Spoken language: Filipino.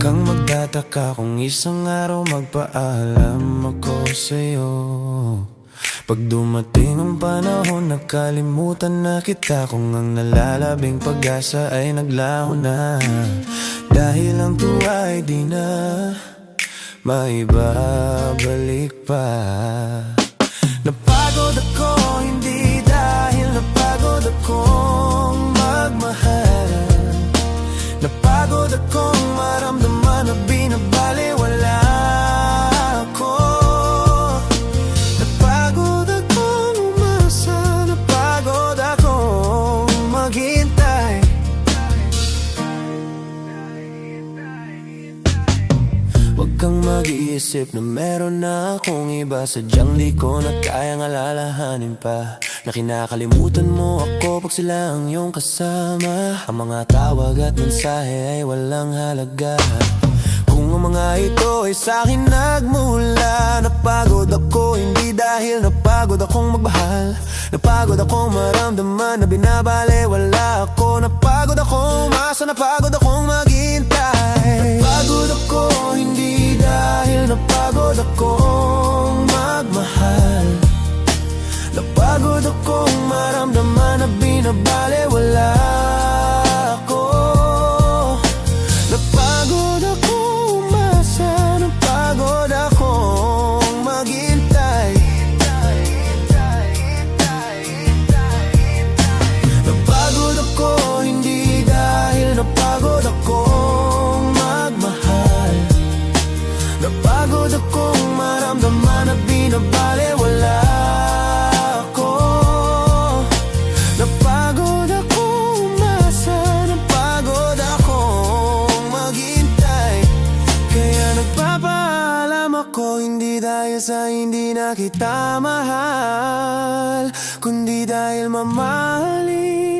kang magtataka kung isang araw magpaalam ako sa'yo. Pag dumating ang panahon, nakalimutan na kita, kung ang nalalabing pag-asa ay naglaho na. Dahil ang tuwa ay di na maibabalik pa. Napagod ako, hindi dahil napagod akong magmahal. Napagod akong maramdaman na binabaliwala ako. Napagod akong umasa, napagod akong maghintay. Huwag kang mag-iisip na meron na akong iba, sadyang di ko na kayang alalahanin pa. Na kinakalimutan mo ako pag sila ang iyong kasama. Ang mga tawag at mensahe ay walang halaga kung ang mga ito ay sa'kin nagmula. Napagod ako, hindi dahil napagod akong magmahal. Napagod akong maramdaman na binabaliwala ako. Napagod akong umasa, napagod akong maghintay. Napagod ako, hindi dahil napagod akong magmahal. Napagod akong maramdaman na binabaliwala ako. Napagod akong umasa, napagod akong maghintay. Napagod ako, hindi dahil napagod akong magmahal. Napagod akong maramdaman na binabaliwala. Hindi dahil sa hindi na kita mahal, kundi dahil mamahalin